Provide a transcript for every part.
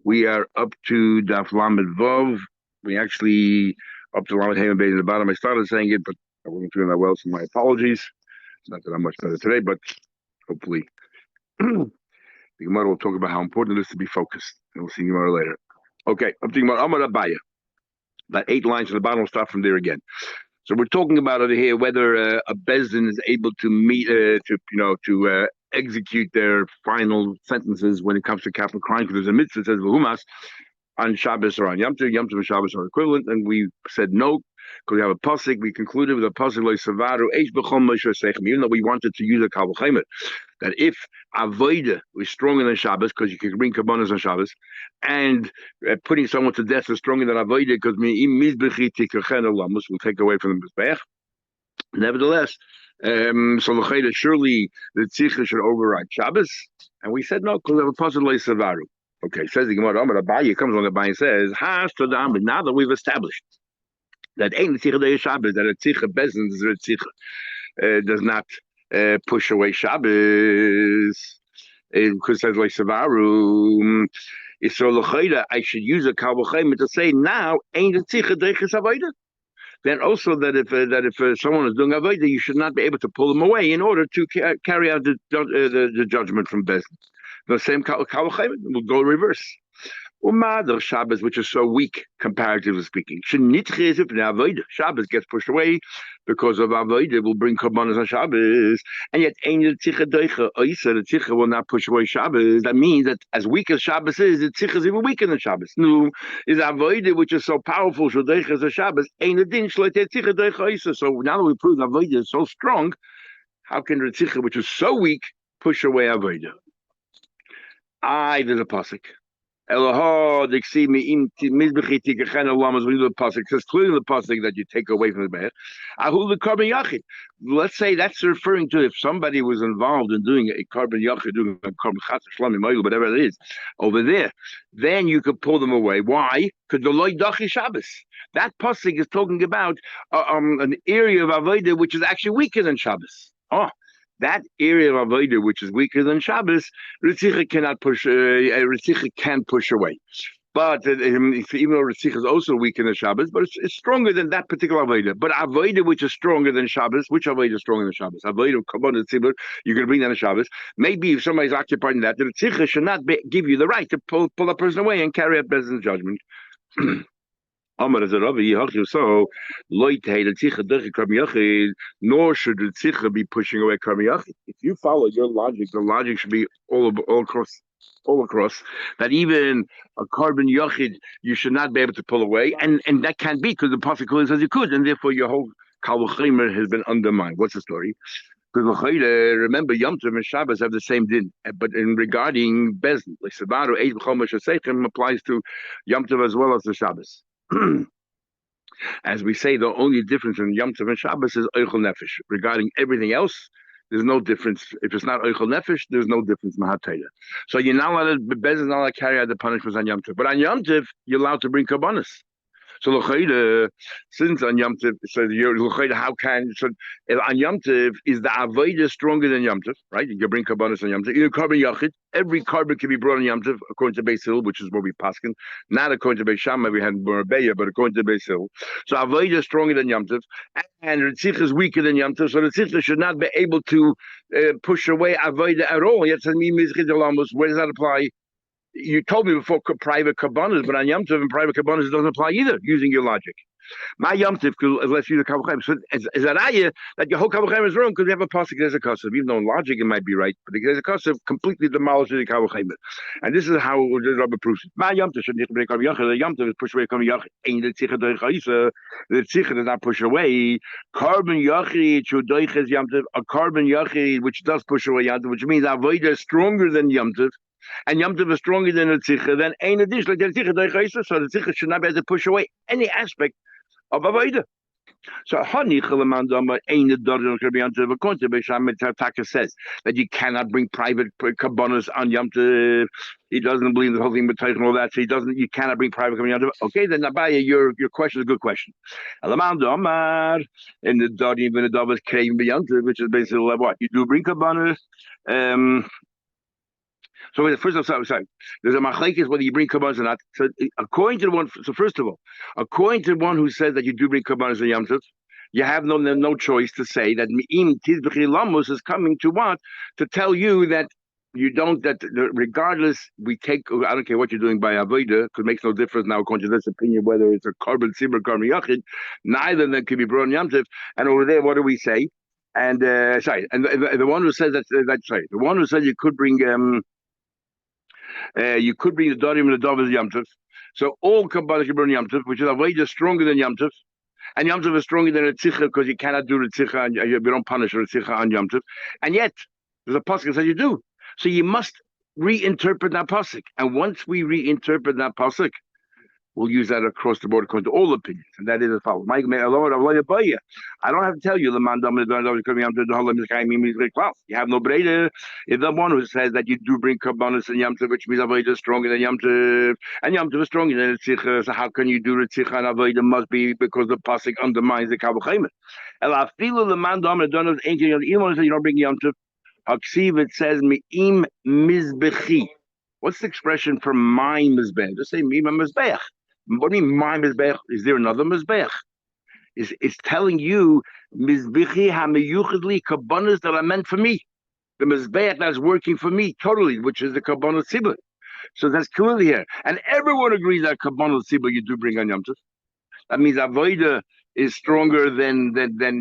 We are up to Daf Lamed Vov. We actually up to Lamed Haman Beis at the bottom. I started saying it, but I wasn't feeling that well, so my apologies. It's not that I'm much better today, but hopefully the Gemara will talk about how important it is to be focused. And we'll see Gemara later. Okay, up to Gemara Amar Abaya. About 8 lines from the bottom. We'll start from there again. So we're talking about over here whether a bezdin is able to meet to execute their final sentences when it comes to capital crime. Because there's a mitzvah that says v'humas on Shabbos or on Yom Tov. Yom Tov and Shabbos are equivalent, and we said no because we have a pasuk. We concluded with a pasuk like Savaru Eish B'chom Moshe Seichem. Even though we wanted to use a Kal V'Chomer, that if avoida was stronger than Shabbos because you can bring kabbanas on Shabbos, and putting someone to death is stronger than avoida because mizbechi tikachen olamus will take away from the mizbech. Nevertheless, so the surely the tzich should override Shabbos, and we said no because of a pasuk like Savaru. Okay, says the Gemara, Amar Abaye comes on the Abaye and says, but now that we've established that ain't the tzich Shabbos, that a tzich does not push away Shabbos, because it says like Savaru, so I should use a Kal V'Chomer to say now ain't the tzich deiches avoda. Then also that if someone is doing avoda, you should not be able to pull them away in order to carry out the judgment from Bezdin. The same Kal V'Chomer will go reverse. Umadar Shabbos, which is so weak comparatively speaking. Shabbos gets pushed away because of avodah will bring korbanos on Shabbos, and yet the tzich will not push away Shabbos. That means that as weak as Shabbos is, the tzich is even weaker than Shabbos. No, is avodah which is so powerful as a Shabbos. So now that we prove avodah is so strong, how can the tzich which is so weak push away avodah? There's a pasuk. Eloho, they see me in mizbechi tikachen olamas. We do the pasuk. It says clearly the pasuk that you take away from the be'er. Ahu the carbon yachid. Let's say that's referring to if somebody was involved in doing a carbon yachid, doing a carbon chatz shlamim, whatever it is, over there, then you could pull them away. Why? Because the loy dachi Shabbos. That pasuk is talking about an area of avodah which is actually weaker than Shabbos. That area of avodah which is weaker than Shabbos, Ritzicha cannot push. Ritzicha can push away, but even though Ritzicha is also weaker than Shabbos, but it's stronger than that particular avodah. But avodah which is stronger than Shabbos, which avodah is stronger than Shabbos? Avodah of kabbalah tzibur, you can bring that to Shabbos. Maybe if somebody's occupied in that, the Ritzicha should not give you the right to pull a person away and carry out Bezdin's judgment. Nor should the tzich be pushing away karmi yachid. If you follow your logic, the logic should be all across that even a carbon yachid you should not be able to pull away, and that can't be because the pasuk says you could, and therefore your whole Kal V'Chomer has been undermined. What's the story? Because remember, Yom Tov and Shabbos have the same din, but in regarding Bezdin, like Savaru Eish B'chom Moshe Seichem applies to Yom Tov as well as the Shabbos. As we say, the only difference in Yom Tov and Shabbos is Eichel Nefesh. Regarding everything else, there's no difference. If it's not Eichel Nefesh, there's no difference in Mahatayla. So you're not allowed to, Bezdin is not allowed to carry out the punishments on Yom Tov. But on Yom Tov, you're allowed to bring Karbanos. So since on Yom Tov, how can on Yom Tov is the avodah stronger than Yom Tov, right? You can bring karbanos on Yom Tov. Carbon yachid, every carbon can be brought on Yom Tov according to Beis Hill, which is what we paskin, not according to Beis Shammai. We had Murabeya, but according to Beis Hill. So avodah is stronger than Yom Tov, and Ritzich is weaker than Yom Tov. So Ritzich should not be able to push away avodah at all. Yet where does that apply? You told me before private kabbanas, but on Yom Tov and private kabbanas it doesn't apply either, using your logic. My Yom Tov, let's use a Kal V'Chomer. So is that ayah that your whole Kal V'Chomer is wrong because we have a pasuk there's a kasav. Even though in logic it might be right, but there's a kasav completely demolishes the Kal V'Chomer. And this is how the Rabbi proves it. My Yom Tov should not bring Kal V'Chomer. The Yom Tov is push away Kal V'Chomer. Ain't the tzich doicha. The tzich does not push away. Carbon yachid should doiches Yom Tov. A carbon yachid which does push away Yom Tov, which means avodah is stronger than Yom Tov. And Yom Tov is stronger than the tzich, then ain't a dish like the tzich doicha. So the tzich should not be able to push away any aspect of avodah. So according to Beis Shammai, Taka says that you cannot bring private kabbanos on Yom Tov. He doesn't believe the whole thing with Teich and all that, so you cannot bring private kabbanos on Yom Tov. Okay, then Abaye, your question is a good question. In the Dodi, even the Dov is craving Yom Tov, which is basically what you do bring kabbanos. So first of all, sorry, there's a machlekes whether you bring kabbalas or not. So according to the one, so first of all, according to the one who says that you do bring kabbalas and Yom Tov, you have no choice to say that Me'im Tizbechi Lamos is coming to what? To tell you that you don't, that regardless, we take, I don't care what you're doing by Avodah, because it makes no difference now, according to this opinion, whether it's a carbon sibur, carbon yachid, neither of them can be brought in Yom Tov. And over there, what do we say? And the one who says the one who says you could bring the Dorim and the Dov as Yom Tov. So all Kabbalah can burn Yom Tov, which is Avodah stronger than Yom Tov. And Yom Tov is stronger than a tzitcha because you cannot do the tzitcha and you don't punish a tzitcha on Yom Tov. And yet, there's a pasuk that says you do. So you must reinterpret that pasuk. And once we reinterpret that pasuk, we'll use that across the board according to all opinions. And that is as follows. I don't have to tell you, you have no breda. If the one who says that you do bring kabbalas and Yom Tov, which means Avodah is stronger than Yom Tov, and Yom Tov is stronger than the tzitcha, so how can you do the tzitcha and Avodah? Must be because the pasuk undermines the kavachayim. You don't bring Yom Tov. Haksiv, it says me'im mizbechi. What's the expression for my mizbech? Just say me'im mizbech. What do you mean my mizbech? Is there another mizbech? It's telling you mizbechi hamiyuchadli kabbanas that are meant for me. The mizbech that's working for me totally, which is the kabbanas sibur. So that's clearly here, and everyone agrees that kabbanas sibur you do bring on Yom Tov. That means avodah is stronger than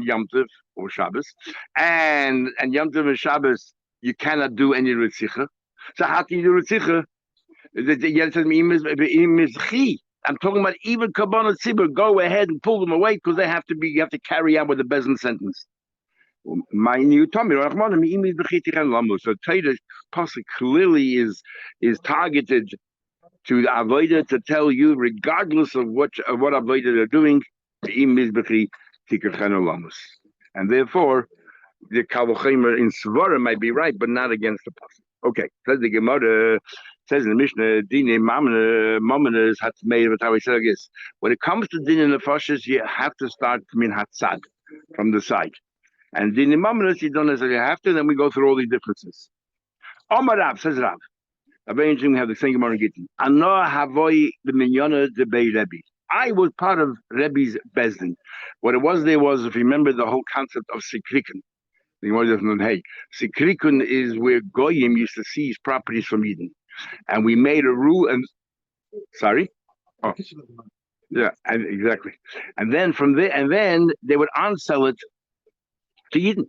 Yom Tov or Shabbos, and Yom Tov and Shabbos you cannot do any ritzicha. So how can you do ritzicha? I'm talking about even kabbalah tzibur. Go ahead and pull them away because they have to be. You have to carry out with the bezin sentence. My new Tommy So Torah pasuk clearly is targeted to the avodah to tell you, regardless of what avodah they're doing, and therefore the Kavachayim in Svara might be right, but not against the pasuk. Okay, says the Gemara. Says in the Mishnah, Dine Mamana has made it how he said this. When it comes to Din and the Nefashis, you have to start from Hatzad, from the side. And Din and Mamana, you don't necessarily have to, then we go through all these differences. Omar Rav, says Rav. Very interesting, we have the same Gemara Gittin. Ano Havoi the Minyana de Bei Rebbe. I was part of Rebbe's Bezdin. What it was there was, if you remember, the whole concept of Sikrikun. The Gemara doesn't know, hey, Sikrikun is where Goyim used to seize properties from Eden. And we made a rule, and sorry, yeah, exactly. And then from there, and then they would unsell it to Eden.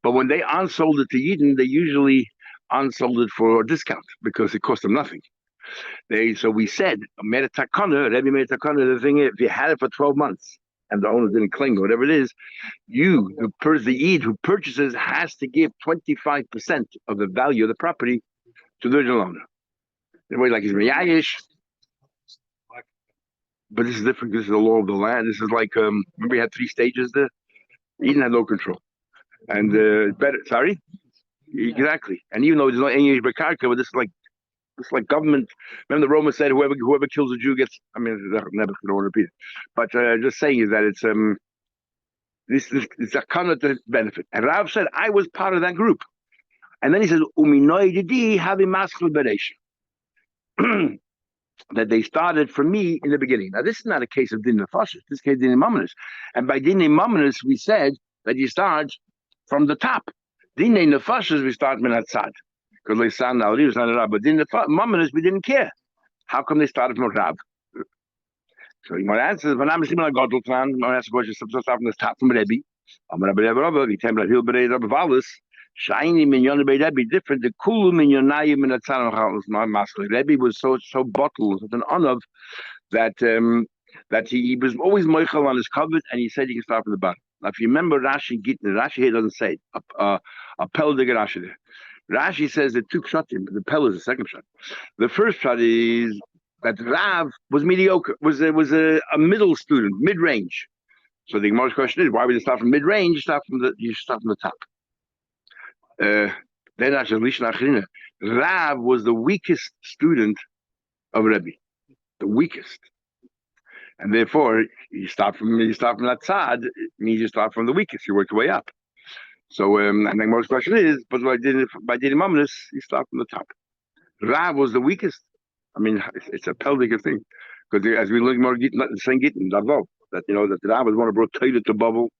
But when they unsold it to Eden, they usually unsold it for a discount because it cost them nothing. So we said, made a takana, Rebbe made a takana. The thing is, if you had it for 12 months and the owner didn't claim it, whatever it is, the Eid who purchases has to give 25% of the value of the property to the original owner. Everybody like he's Miyayish. But this is different. This is the law of the land. This is like, remember we had 3 stages there? Eden had no control. And better, sorry? Exactly. And even though there's no English Bekarka, but this is like government. Remember the Romans said whoever kills a Jew gets, I mean, never going to repeat it. But just saying is that it's a kind of benefit. And Rav said, I was part of that group. And then he says, that they started from me in the beginning. Now, this is not a case of din nefashos. This case din imaminus. And by din imaminus, we said that you start from the top. Din nefashos, we start min hatzad. Because they sound now, but din imaminus, we didn't care. How come they started from Rav? So you might answer, when I'm listening to Godel plan, I'm asking questions, start from the top from Rebbe. I'm going to be temple hill berei Rabbi Valis. Shiny minyan be different. The kulu minyonayim in the tzarach was not masculine. Rebbe was so bottled, such an honor that he was always moichel on his covet, and he said you can start from the bottom. Now, if you remember Rashi Gittin, Rashi here doesn't say it. A pel de Rashi there. Rashi says the 2 pshatim, but the pel is the second pshat. The first pshat is that Rav was mediocre, was a middle student, mid-range. So the Gemara's question is, why would you start from mid-range? You start from the top. Then Rav was the weakest student of Rebbe, the weakest, and therefore you start from that side. It means you start from the weakest. You work your way up. So, and the most question is, but by Dini Mamanus, you start from the top. Rav was the weakest. I mean, it's a pelvic thing. Because as we learn more, the same Gittin, that, that the Rav was one who brought Torah to bubble,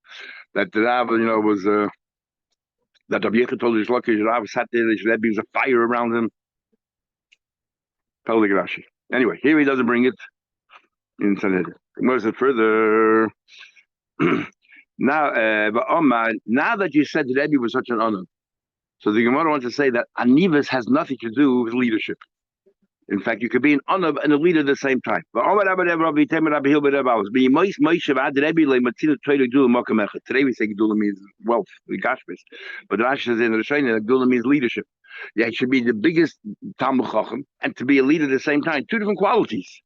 that the Rav, was, that Rabbi Yechid told his lucky Rav sat there, his Rebbe was a fire around him. Pelvic Rashi. Anyway, here he doesn't bring it in Sanhedrin. More said further. Now that you said the Rebbe was such an honor, so the Gemara wants to say that Anivas has nothing to do with leadership. In fact, you could be an honor and a leader at the same time. Today we say Gedula means wealth, the Gashmis. But Rashi says in the Rishayim that Gedula means leadership. Yeah, it should be the biggest Talmud Chacham and to be a leader at the same time. Two different qualities.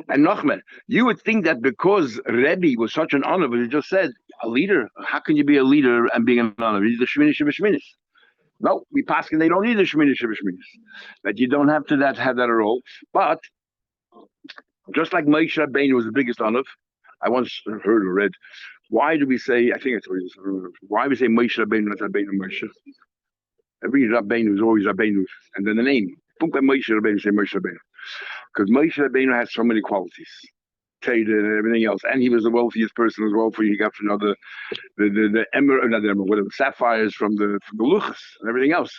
And Nachman, you would think that because Rebbe was such an honor, but he just said, a leader, how can you be a leader and being an honor? He's the Shemini Sheminis. No, we pass and they don't need the Shemini Sheminis. That you don't have to have that at all. But just like Moshe Rabbeinu was the biggest honor, I once heard or read, why do we say, I think it's why we say Moshe Rabbeinu, not Rabbeinu Moshe? Every Rabbeinu is always Rabbeinu. And then the name, Moshe Rabbeinu, say Moshe Rabbeinu. Because Moshe Rabbeinu has so many qualities, trade and everything else, and he was the wealthiest person as well. For he got from the emerald, not the emerald, whatever, sapphires from the luchas and everything else.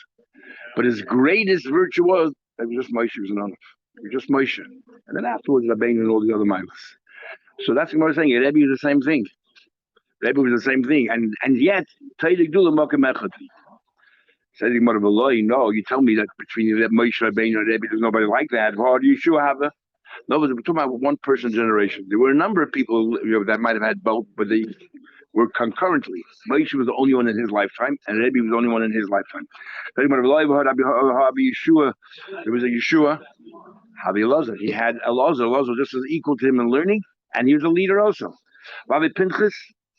But his greatest virtue was that was just Moshe was an honor, just Moshe, and then afterwards Rabbeinu and all the other miles. So that's what I'm saying. Rebbe was the same thing. Rebbe was the same thing, and yet Teilig Dula Makom Echad. Says no, you tell me that between Moshe Rabbeinu and Rebbe, there's nobody like that. Well, Yeshua have a no, we're talking about one person generation. There were a number of people that might have had both, but they were concurrently. Moshe was the only one in his lifetime, and Rebbe was the only one in his lifetime. There was a Yeshua, Habi Elazar. He had Elazar. Elazar just as equal to him in learning, and he was a leader also. Rabbi Pinchas,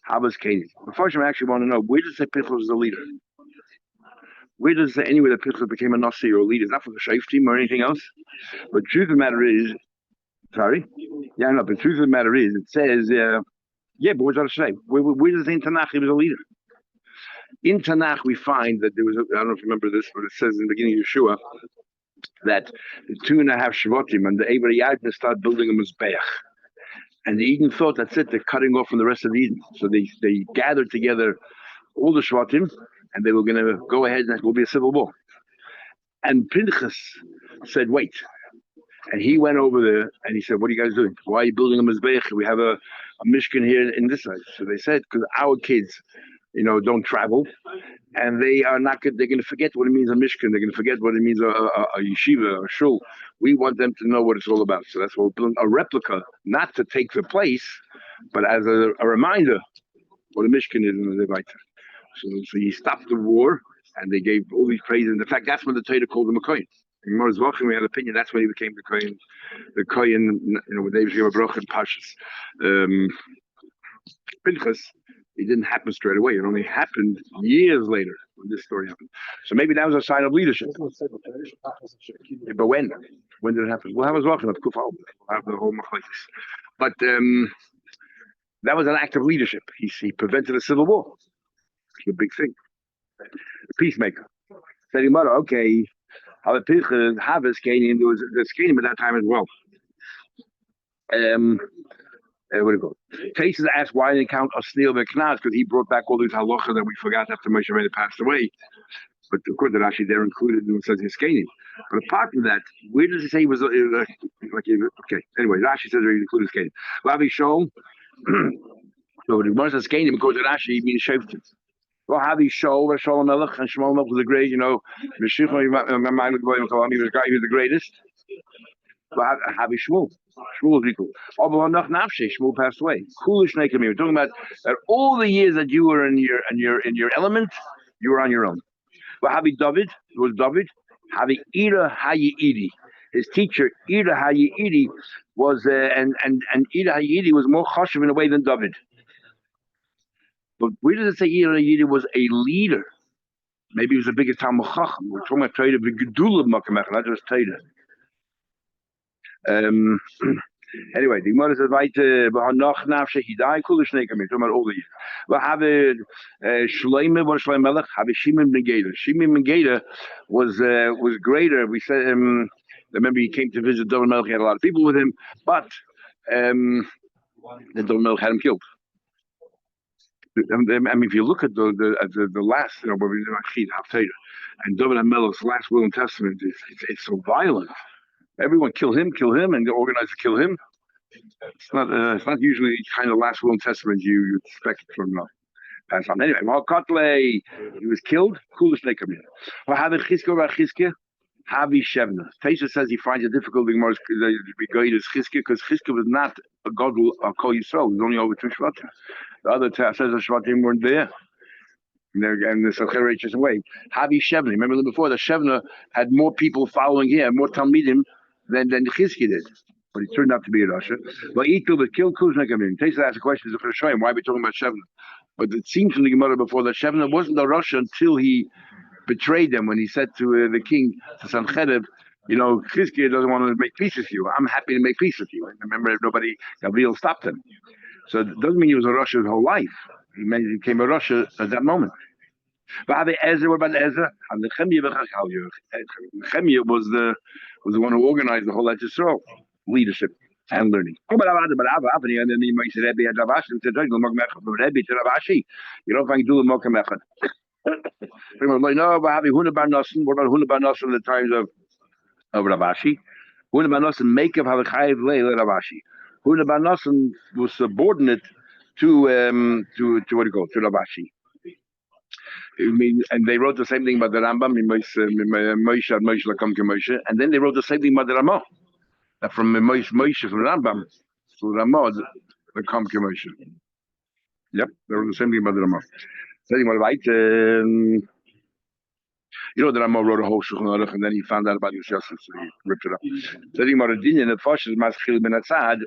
Habas Katie. But first, I actually want to know, where does it say Pinchas was a leader? Where does it say anywhere that Pinchas became a Nasi or a leader? Not for the Shaif team or anything else. But the truth of the matter is, sorry? Yeah, no, but the truth of the matter is, it says, but what does it say? Where does it say in Tanakh he was a leader? In Tanakh, we find that there was, I don't know if you remember this, but it says in the beginning of Yeshua, that the 2.5 Shvatim and the Eber Yadna start building a Mizbeach. And the Eden thought, that's it, they're cutting off from the rest of Eden. So they gathered together all the Shvatim, and they were going to go ahead and it will be a civil war. And Pinchas said, wait. And he went over there and he said, what are you guys doing? Why are you building a Mizbeach? We have a Mishkan here in this side. So they said, because our kids, don't travel. And they are not good. They're going to forget what it means a Mishkan. They're going to forget what it means a yeshiva, a shul. We want them to know what it's all about. So that's what we're building a replica, not to take the place, but as a reminder what a Mishkan is in the Levite. So he stopped the war, and they gave all these praises. In fact, that's when the Torah called him a Kohen. In Mor's Vachim, we had an opinion. That's when he became the Kohen. The Kohen, when David gave a bracha and Pashas. Pinchas, it didn't happen straight away. It only happened years later when this story happened. So maybe that was a sign of leadership. Yeah, but when? When did it happen? We'll have a Vachim of Kufal. We'll have the whole Machlekes. But that was an act of leadership. He prevented a civil war. It's a big thing. The peacemaker. Said Gemara, okay, how the Pinchas have a Skanim, there was the Skanim at that time as well. What do you call it? Cases asked why they count Osnil Beknaz, because he brought back all these halacha that we forgot after Moshe Rabbeinu passed away. But of course, they're actually there included in says Skanim. But apart from that, where does it say he was okay? Anyway, Rashi says he included Skanim. Lavi Shol. So the Gemara says Skanim because Rashi means Sheftim. Well, Havi Shol, Shalom Melech, and Shmuel Melech was the great, he was the greatest. But Havi Shmuel. Shmuel is equal. Shmuel passed away. Foolish naked me. We're talking about that all the years that you were in your element, you were on your own. But Havi David was David. Havi Ira Hayidi. His teacher Ira Hayidi was and Ira Hayidi was more chashuv in a way than David. But where does it say Ira Hayidi was a leader? Maybe he was the biggest Talmud Chacham. We're talking about Torah, the Gedula Makom Echad, not just Torah. Anyway, the Gemara says, "Right, noch nafshe he died. Kula shnei kamim." Talking about all the years. We have a Shloime was Shloime Melech. Have a Shimon ben Geda. Shimon ben Geda was greater. We said, remember he came to visit David Melech. He had a lot of people with him, but then David Melech had him killed. I mean, if you look at the last, where we do Achid Haftarah, and David Melech's last will and testament, it's so violent. Everyone kill him, and they organize to kill him. It's not usually kind of last will and testament you expect from pass on. Anyway, he was killed. Coolest nekamin. Havi Shevna. Taisha says he finds it difficult to be guided as Chizkiah because Chizkiah was not a god of Kol Yisrael. He was only over 2 Shvatim. The other says the Shvatim weren't there. And the Sanhedrin just away. Havi Shevna. Remember before the Shevna had more people following him, more Talmidim than Chizkiah did. But he turned out to be a Rasha. But Itul but killed Kuznekamin. Taisha asked the question, why are we talking about Shevna? But it seems from the Gemara before that Shevna wasn't a Rasha until he betrayed them when he said to the king, to Sanhedrin, Chizkiah doesn't want to make peace with you. I'm happy to make peace with you. And remember, Gabriel stopped him. So it doesn't mean he was a Rasha his whole life. He became a Rasha at that moment. But Ezra, what about Ezra? Nehemiah was the one who organized the whole Yisrael leadership and learning. And then he said, Rebbe had Ravashi and said, Rebbe to Ravashi. You don't find Dula Mokam Echad. No, but having Hunabar Nosson, what about Hunabar Nosson in the times of Ravashi? Hunabar Nosson make of Havachayev Leil Ravashi. Hunabar Nosson was subordinate to what do you call it, to Ravashi. And they wrote the same thing about the Rambam, and then they wrote the same thing about the Ramah. That from Moshe from Rambam to Ramah, the Kam Moshe. Yep, they wrote the same thing about the Ramah. The Ramah wrote a whole Shulchan Aruch, and then he found out about Yus Yosef, so he ripped it up. Saying about the Dinyan, the Fosh is Maschil ben Atzad.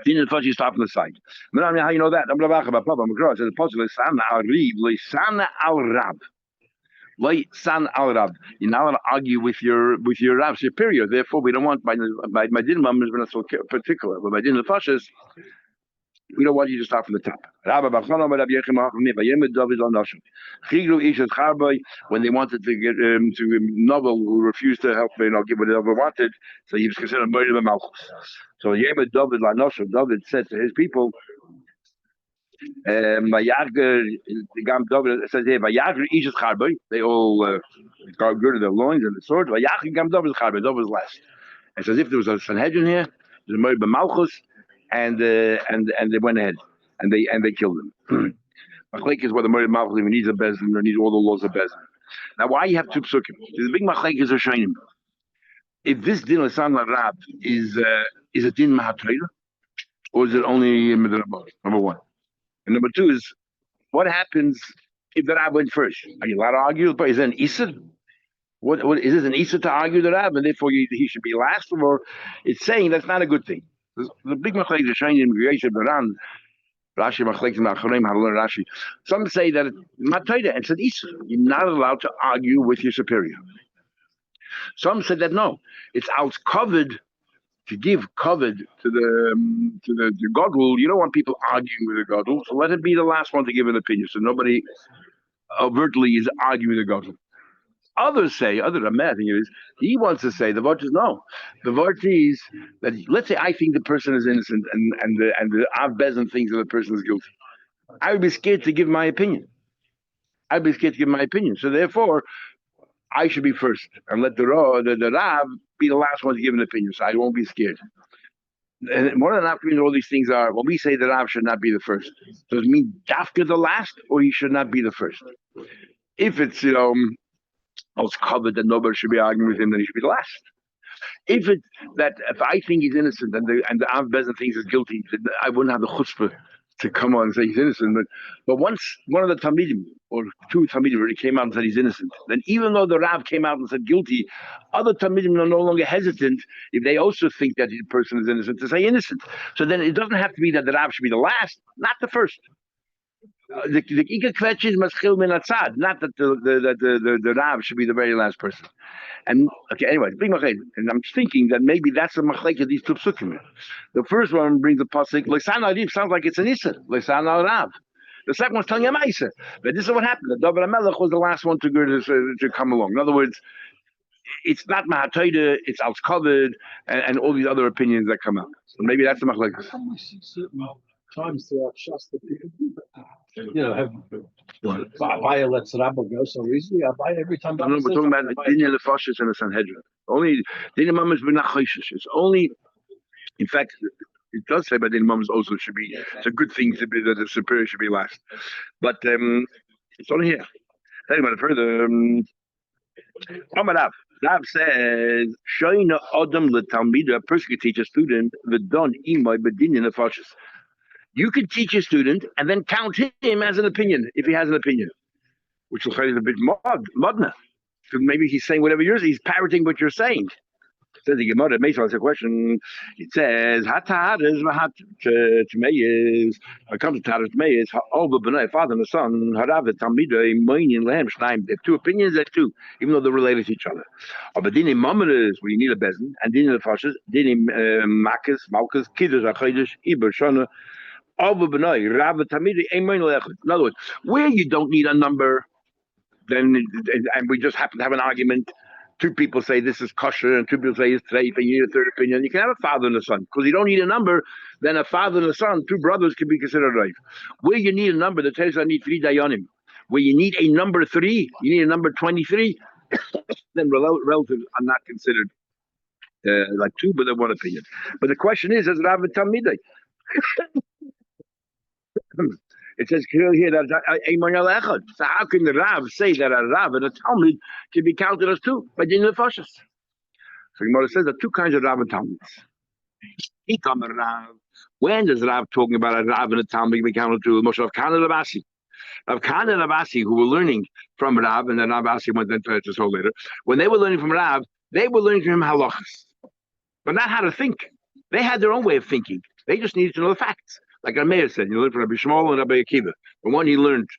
Dinyan the Fosh is top on the side. How you know that? I'm Rabach about Papa McGraw. It says the Apostle is Sana al Rib, Sana al Rab. San al Rab. You're not allowed to argue with your Rab superior. Therefore, we don't want by Din Mam is not so particular, but by Din the Fosh is. We don't want you to start from the top. When they wanted to get to Novel, who refused to help, give whatever wanted, so he was considered murder of Malchus. So David said to his people, it says here, they all got rid of their loins and the sword. David was last. It's as if there was a Sanhedrin here, there's a murder of Malchus. And they went ahead and they killed him. Machlek is what the murder Malchus even needs a bezin or needs all the laws of bezin. Now, why you have 2 psukim? The big machlek is a shayim. If this din of San Rab is a din mahatrayla, or is it only midrabah? Number 1, and number 2 is what happens if the Rab went first? Are you allowed to argue? But is it an isur? What is it an isur to argue the Rab, and therefore he should be last? Or it's saying that's not a good thing. The big machlek is shayim in Yeshiv Baran. Rashi machlek in Acharim how to learn Rashi. Some say that matayda and said isur. You're not allowed to argue with your superior. Some said that no, it's out covered to give covered to the godul. You don't want people arguing with the godul, so let it be the last one to give an opinion, so nobody overtly is arguing with the godul. Others say, other than that, he wants to say the vart is no. The vart is that let's say I think the person is innocent and the Av Bezin thinks that the person is guilty. I would be scared to give my opinion. So therefore, I should be first and let the Rav be the last one to give an opinion. So I won't be scared. And one of the opinions all these things are, well, we say the Rav should not be the first. Does it mean Dafka the last, or he should not be the first? If it's it's covered that nobody should be arguing with him, then he should be the last. If I think he's innocent and the Av Bezin thinks he's guilty, I wouldn't have the chutzpah to come on and say he's innocent. But once one of the Talmidim or 2 Talmidim already came out and said he's innocent, then even though the Rav came out and said guilty, other Talmidim are no longer hesitant if they also think that the person is innocent to say innocent. So then it doesn't have to be that the Rav should be the last, not the first. The Ika Kvetch is Maschil Min Atzad, not that the Rav should be the very last person. And okay, anyway, and I'm thinking that maybe that's the machlek of these two psukim. The first one brings the pasuk Leisan Arif sounds like it's an Issa, Leisan Rav. The second one's telling you Maisa. But this is what happened. The David HaMelech was the last one to come along. In other words, it's not Mahatoida, it's out covered, and all these other opinions that come out. So maybe that's the machlek. How come we see certain times throughout Shasta people do that? Have Abaya lets Rabba go so easily. Abaya every time. No, we're talking about the Dinya Lefashis and the Sanhedrin. Only Dinya Mamas B'Nachoshes. It's only, in fact, it does say about Dinya Mamas also should be. It's a good thing to be that the superior should be last, but it's only here. Think about it further. Rav says, "Shoyna Adam leTalmida." A person could teach a student the don imay b'Dinya Lefashis. You can teach a student and then count him as an opinion if he has an opinion, which will is a bit modna. So maybe he's saying whatever he's parroting what you're saying. Says the Gemara, Mesa has a question. It says, "Hatahadas v'hat tmeyes." When it comes to Tahadas tmeyes, all the b'nai, father and the son, harav the talmida moinin lehem shnaim. They have two opinions. They're two, even though they're related to each other. But dinim mamadas, where you need a bezin, and dinim lefashas, dinim makas, malkas, kiddush, achodesh, iber shana. All the b'nai, rav the talmida moinin lehem. In other words, where you don't need a number, then and we just happen to have an argument. Two people say this is kosher, and two people say it's treif, and you need a third opinion. You can have a father and a son because you don't need a number. Then a father and a son, two brothers, can be considered treif. Where you need a number, the tells I need 3 dayanim. Where you need a number 3, you need a number 23. Then relatives are not considered like two, but they're one opinion. But the question is, as Rav Talmidei. It says clearly here that so how can the Rav say that a Rav and a Talmud can be counted as two by Din Lefashas? So Gemara says there are two kinds of Rav and Talmuds. When does Rav talking about a Rav and a Talmud be counted to Moshe of Kana Rabasi? Of Kana Rabasi, who were learning from Rav, and then Rabasi went into this whole later. When they were learning from Rav, they were learning from him halachas, but not how to think. They had their own way of thinking. They just needed to know the facts. Like Meir said, you learn from Rabbi Shmuel and Rabbi Akiva. From one he learned,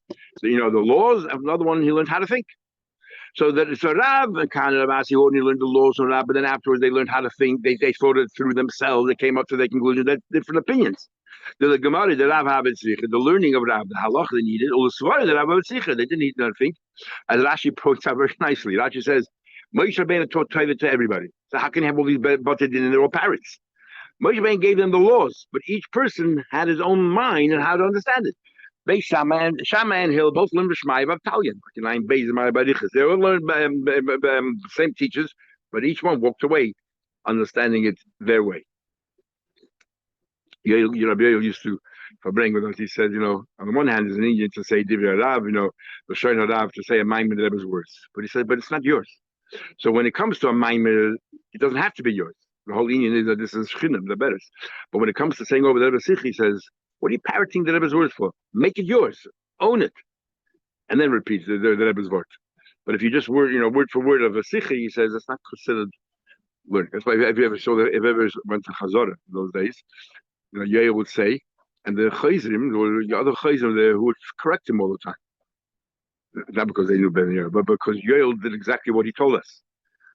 the laws, and another one he learned how to think. So Rav and Kana Rabasi only learned the laws from Rav, but then afterwards they learned how to think. They thought it through themselves. They came up to their conclusion. That different opinions. The Gemara, the Rav Habetzricha, the learning of Rav, the halach they needed, or the Svara, the Rav Habetzricha, they didn't need to think. As Rashi points out very nicely, Rashi says, Moshe Rabbeinu taught Torah to everybody. So how can you have all these butted in and they're all parrots? Moshe Rabbeinu gave them the laws, but each person had his own mind and how to understand it. Shammai and Hill both learned Shmai of Talian. They all learned by same teachers, but each one walked away understanding it their way. Rabbi used to bring with us. He said, on the one hand, there's an Indian to say Divrei Rav, the Shoin Rav to say a Maimed that was worse. But he said, but it's not yours. So when it comes to a Maimed, it doesn't have to be yours. The whole Indian is that this is Chinim, the better. But when it comes to saying over the Rebbe Sich, he says, what are you parroting the Rebbe's words for? Make it yours. Own it. And then repeat the Rebbe's word. But if you just word for word of a Sikhi, he says it's not considered learning. That's why if you ever went to Chazorah in those days, Yair would say, and the Chayzim, or the other Chayzim there, who would correct him all the time. Not because they knew better, but because Yair did exactly what he told us.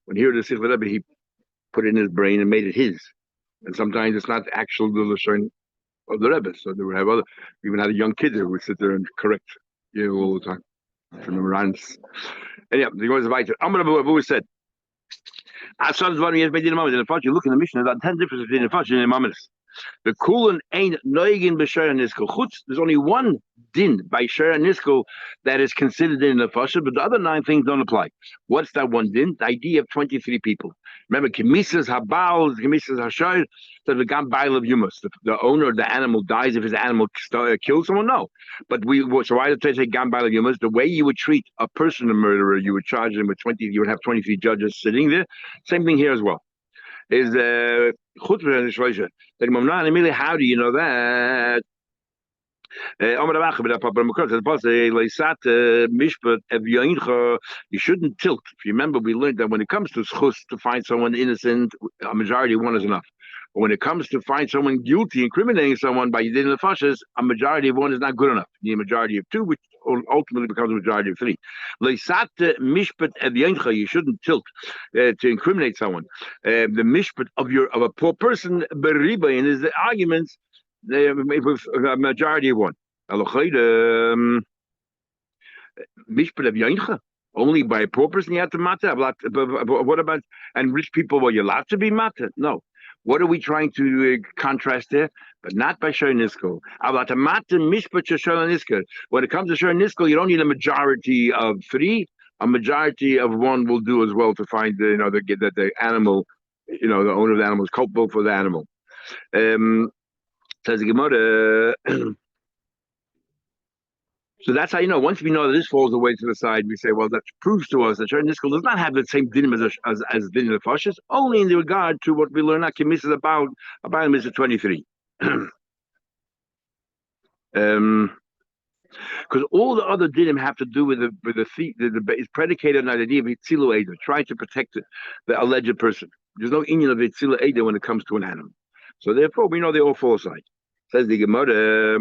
When he heard the Sikh Rebbe, he put it in his brain and made it his. And sometimes it's not actual the Lashon of the Rebbe. So they would have even had a young kid who would sit there and correct Yair all the time. From the Morans. Anyhow, the Gemara is invited. Amar Abu said, you look in the mission, there are 10 differences between the Fashon and the Mammons. The Kulan ain't noigin b'shara niskel. There's only one din by shara niskel that is considered in the Fashon, but the other 9 things don't apply. What's that one din? The idea of 23 people. Remember, Kemisas Habal, Kemisas Hashar, so the Gambail of Yumas. The owner of the animal dies if his animal kills someone? No. But so why did they say Gambail of Yumas? The way you would treat a person, a murderer, you would charge him with 20, you would have 23 judges sitting there. Same thing here as well. Is how do you know that? You shouldn't tilt. If you remember, we learned that when it comes to schus, to find someone innocent, a majority of one is enough. But when it comes to find someone guilty, incriminating someone by Yidin Nefashis, a majority of one is not good enough. You need a majority of two, which ultimately becomes a majority of three. Leisat mishpat evyencha, you shouldn't tilt to incriminate someone. The mishpat of a poor person, beriba, in his arguments, with a majority of one. Mishpat evyencha. Only by a poor person you have to matter. What about, and rich people, well, you're allowed to be matter? No. What are we trying to contrast there? But not by Shor Niskal. When it comes to Shor Niskal, you don't need a majority of three. A majority of one will do as well to find that the animal, the owner of the animal is culpable for the animal. Says the Gemara. So that's how once we know that this falls away to the side, we say, well, that proves to us that Shor Niskal does not have the same dinim as dinim Nefashis, only in regard to what we learn at Kemis is about Mr. 23. Because all the other dinim have to do with it's predicated on the idea of Hitzilu Eda, trying to protect the alleged person. There's no union of Hitzilu Eda when it comes to an animal. So therefore, we know they all fall aside. Says the Gemara,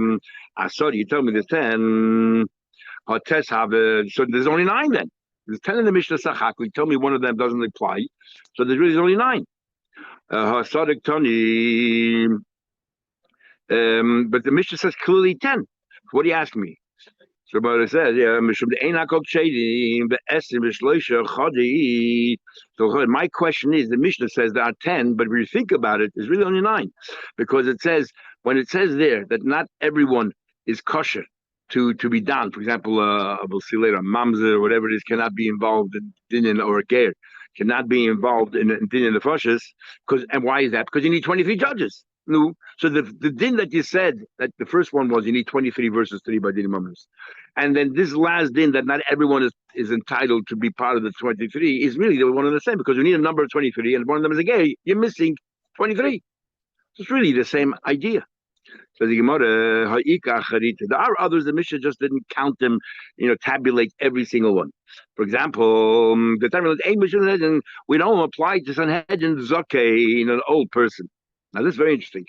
sorry, you told me there's 10. So there's only 9 then. There's 10 in the Mishnah Sachak. You told me one of them doesn't apply. So there's really only 9. Tony. But the Mishnah says clearly 10. What do you ask me? So it says, so my question is, the Mishnah says there are 10, but if you think about it, there's really only 9. Because when it says there that not everyone is kosher to be done, for example, a mamzer or whatever it is, cannot be involved in dinin, or a ger cannot be involved in dinin nefashis, and why is that? Because you need 23 judges. No, so the din that you said, that the first one was you need 23 versus 3 by din mamzers, and then this last din that not everyone is entitled to be part of the 23 is really the one and the same, because you need a number of 23 and one of them is a gay, you're missing 23. So it's really the same idea. So the Gemara, there are others, the Mishnah just didn't count them, tabulate every single one. For example, the time and we don't apply to Sanhedrin Zakeh, an old person. Now this is very interesting.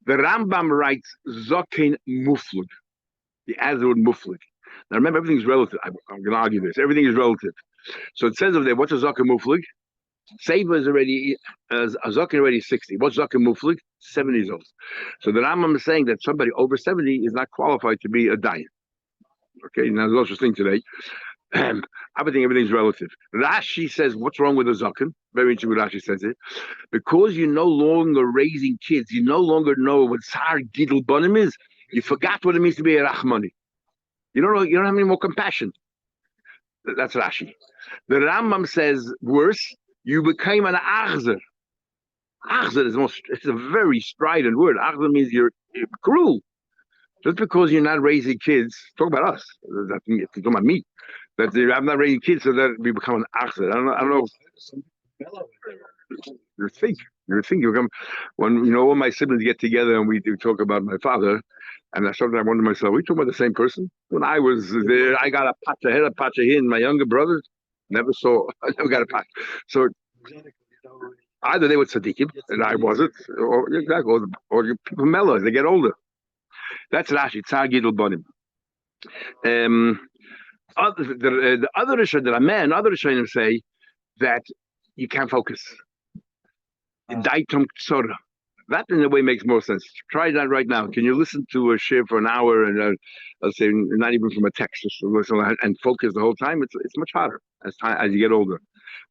The Rambam writes Zakein Muflug. He adds the word Muflug. Now remember, everything's relative. I'm going to argue this. Everything is relative. So it says over there, what's a Zakein Muflug? Seiva is already, a Zakein already 60. What's Zakein Muflug? 70 years old. So the Rambam is saying that somebody over 70 is not qualified to be a dayan. Okay, now there's also thing today. I would think everything's relative. Rashi says, what's wrong with a Zaken? Very interesting what Rashi says it. Because you're no longer raising kids, you no longer know what Sar Gidl Bonim is, you forgot what it means to be a Rahmani. You don't have any more compassion. That's Rashi. The Rambam says, worse, you became an Achzer. Achzer it's a very strident word. Achzer means you're cruel. Just because you're not raising kids, talk about us. Talking about me. That I'm not raising kids, so that we become an achzer. I don't know. You think you come when all my siblings get together and we do talk about my father, and sometimes I wonder to myself, we talking about the same person? When I was there, I got a pacha here, a pacha here, and my younger brothers I never got a pacha. So either they were tzaddikim and I wasn't, or people mellow as they get older. That's Rashi. Tzar Gidl Bonim. The other Rishonim, that are men, other Rishonim say that you can't focus. Daitum Tzora. That in a way makes more sense. Try that right now. Can you listen to a shir for an hour and let's say not even from a text, just listen and focus the whole time? It's much harder as you get older.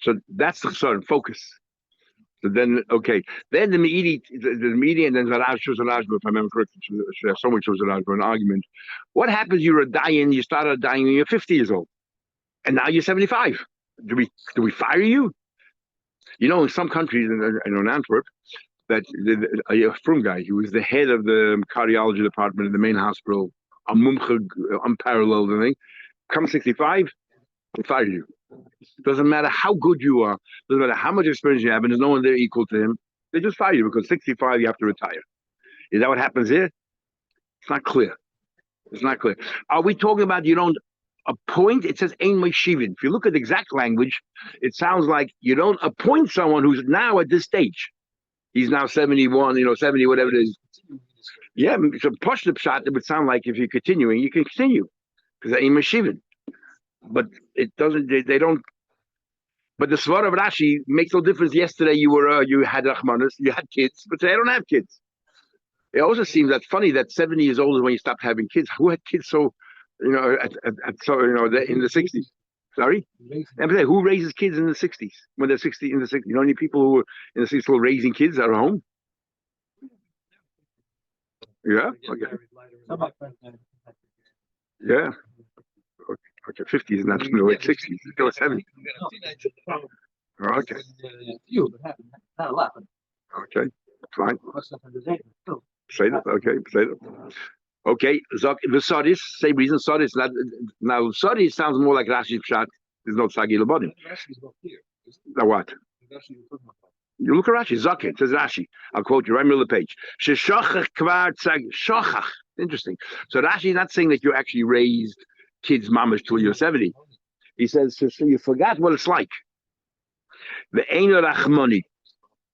So that's the Tzora, focus. So then, okay. Then the Meidi and then Zarav chose Zarav, if I remember correctly, someone chose Zarav for an argument. What happens? You're a dayan, you started dying when you're 50 years old, and now you're 75. Do we fire you? In some countries, in Antwerp, that a frum guy who was the head of the cardiology department in the main hospital, unparalleled, I think, come 65, they fire you. Doesn't matter how good you are, doesn't matter how much experience you have, and there's no one there equal to him. They just fire you because 65 you have to retire. Is that what happens here? It's not clear. It's not clear. Are we talking about you don't appoint? It says Ein Meishivin. If you look at the exact language, it sounds like you don't appoint someone who's now at this stage. He's now 71, 70, whatever it is. Yeah, so push the shot. It would sound like if you're continuing, you can continue because ain't mashivin. But it doesn't. They don't. But the Svar of Rashi makes no difference. Yesterday you had Rahmanas, you had kids, but today I don't have kids. It also seems that funny that 70 years old is when you stopped having kids. Who had kids so, in the 60s? Sorry? And who raises kids in the 60s? When they're 60, in the 60s? You know any people who are in the 60s still raising kids at home? Yeah? Okay. Yeah. Okay, 50s, not 60s. Go 70s. Okay. Not a lot. Okay, fine. Say that. Okay, say that. Okay, the Sadis, same reason. Sadis, now Sadis sounds more like Rashi's Pshat. There's no Sagi Labodim. Now what? You look at Rashi, Zakit, says Rashi. I'll quote you right middle of the page. Sheshachach kvar tzag shochach. Interesting. So Rashi is not saying that you actually raised kids mamash till you're 70. He says, so you forgot what it's like. The Eino Rachmoni.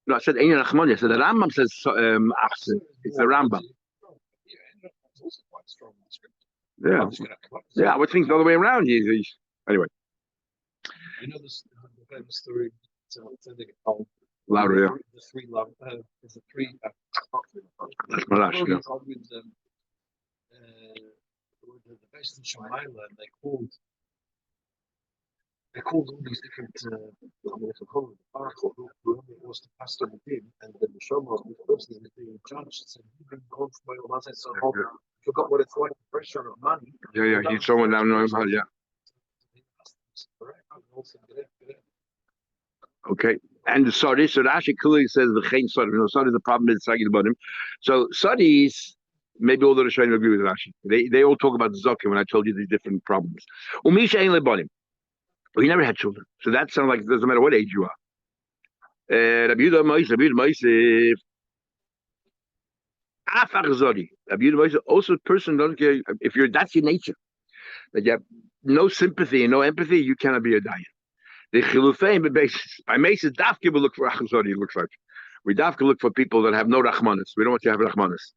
No, I said Eino Rachmoni. I said the Rambam says Achse. It's the Rambam. Yeah. Yeah, I would think the other way around. Anyway. You know this the story. Louder, yeah. The three love. There's the three. That's Marash, yeah. The best in Shemaila, and they called all these different. Whoever was the pastor with him, and then the Shoma, the person was being judged, said, "You've been gone from my life, so I forgot what it's like, the pressure of money." Yeah, he's someone down know him, yeah. Okay, and the Sadis, so Rashi clearly says the Chain Sadis. Sadis, the problem is talking about him. So Sadis, maybe all the Rishonim agree with Rashi. They all talk about Zakim when I told you these different problems. Umisha ain't lebanim. He never had children, so that sounds like it doesn't matter what age you are. Rabbi Yehuda Moisef, Afach Zodi. Rabbi Yehuda Moisef, also a person don't care if that's your nature, that you have no sympathy and no empathy, you cannot be a dayan. The chilufein basis by Mesa Dafke will look for Achazodi. It looks like we Dafke look for people that have no rachmanis. We don't want to have rachmanis.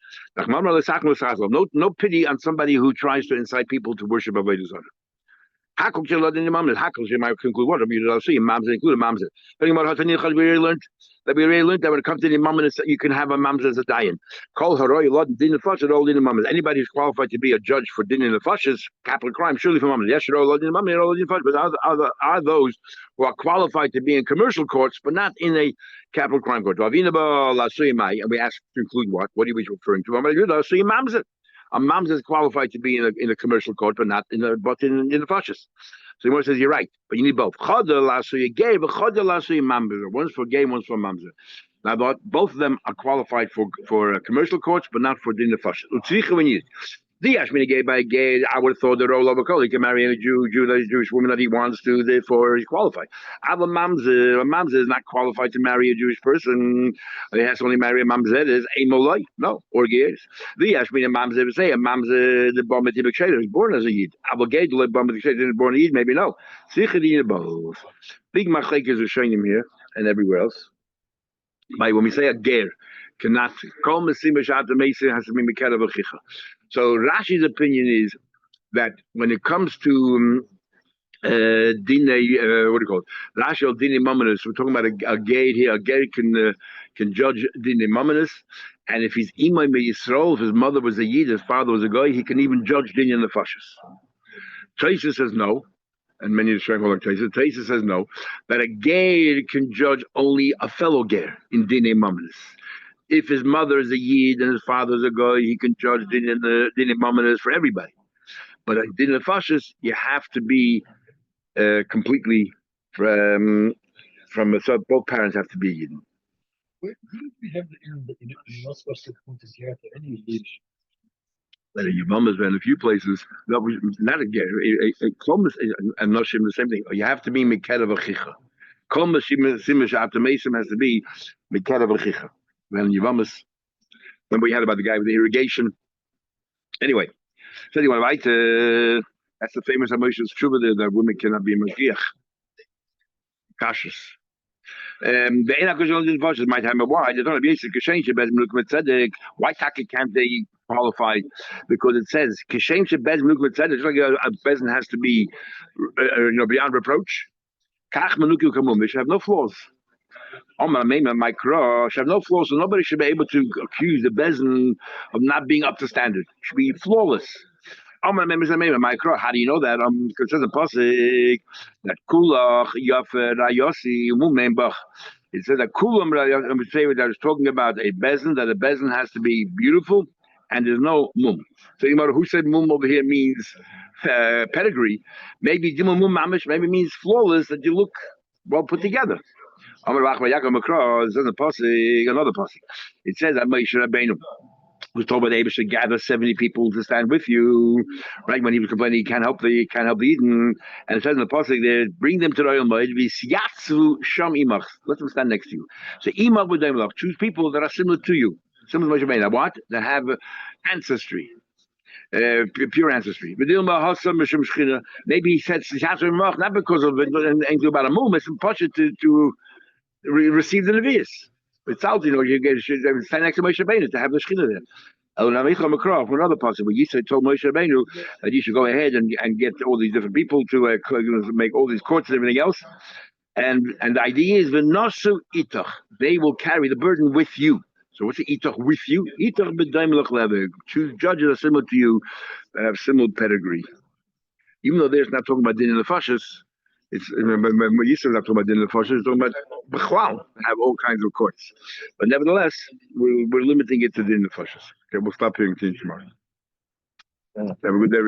No pity on somebody who tries to incite people to worship Avodah Zarah. Hakel kilod in the mamzet. Hakel she might conclude what? I'll see mamzet include mamzet. Talking about how we really learned that when it comes to the mamzet, you can have a mamzet as a dayan. Call haroy lod din the fashes all in the mamzet. Anybody who's qualified to be a judge for din in the fashes, capital crime, surely for mamzet. Yes, lod in the mamzet, all in the fashes. But are those who are qualified to be in commercial courts, but not in a capital crime court? And we ask to include what? What are we referring to? A mamzet is qualified to be in a commercial court, but not in the fascist. So the says you're right, but you need both. One's for gay, one's for mamzet. Now, both of them are qualified for commercial courts, but not for din the fascist. The Ashmini gay by gay, I would have thought the role of a colleague he can marry a Jewish woman that he wants to, therefore he's qualified. A mamzeh is not qualified to marry a Jewish person. He has to only marry a mamzeh is a molay, no, or gays. The Ashmini mamzeh would say a mamzeh the bomb is born as a yid. Aval gay the bomb is born a yid, maybe no. Sichadina both. Big machlekes are showing him here and everywhere else. By when we say a ger, cannot call Mesimash out the Mesa has to be Mikela Vachicha. So Rashi's opinion is that when it comes to Dine, what do you call it? Rashi al Dine Mamonus, we're talking about a gate here. A gate can judge Dine Mamonus, and if he's Imam Yisrael, if his mother was a Yid, his father was a guy, he can even judge Dine in the Fashis. Taisa says no, and many of the Shem like Taisa. Taisa says no, that a ger can judge only a fellow ger in Dine Mamonus. If his mother is a Yid and his father is a guy, he can judge Din Mamonus for everybody. But in Din Fashis, you have to be completely from so both parents have to be Yid. Where do we have the error that you're not supposed to come to Ziyarah to any Yiddish? That your mom has been in a few places. Not again. And not the same thing. You have to be Mikeda V'chicha. Kol Simish after Mesim has to be Mikeda V'chicha. When Yavamas, remember we had about the guy with the irrigation. Anyway, so anyway, right? That's the famous Amosha's Tshuva that women cannot be Mashiach. Kashas. The ena question in the might have a why they don't have basic kishen shebez miluk mitzedek. Why taka can't they qualify? Because it says kishen shebez miluk mitzedek. Just like a bezin has to be, beyond reproach. Kach menuku kamum. They should have no flaws. My should have no flaws, so nobody should be able to accuse the bezin of not being up to standard. It should be flawless. How do you know that? Because it says in Pasuk that Kulach Yafer Rayosi Mumembach. It says that Kulam Rayosi that is talking about a bezin, that a bezin has to be beautiful and there's no mum. So no matter who said mum over here means pedigree, maybe mum mamish, maybe means flawless, that you look well put together. It says in Pasuk, another Pasuk. It says that Moshe Rabbeinu was told by the Abel should gather 70 people to stand with you, right? When he was complaining, he can't help the Eden, and it says in the pasuk there, bring them to the Oyel Moed, v'siyatzu sham imach. Let them stand next to you. So imach with them, choose people that are similar to you, similar to Moshe Rabbeinu. What? That have ancestry. Pure ancestry. Maybe he said not because of it, ain't about a move, it's important to receive the Nevi'us. It's out, you stand next to Moshe Rabbeinu to have the Shechina there. From another passage, where Yisrael told Moshe Rabbeinu that you should go ahead and get all these different people to make all these courts and everything else. And the idea is v'nosu itach. They will carry the burden with you. So what's the itach with you? Itach b'daim lechlever. Choose judges are similar to you, that have similar pedigree. Even though there's not talking about din in the fascists, it's Yisrael not talking about din in the fascists, it's talking about b'chwal, have all kinds of courts. But nevertheless, we're limiting it to din in the fascists. Okay, we'll stop here and continue tomorrow. Have a good day.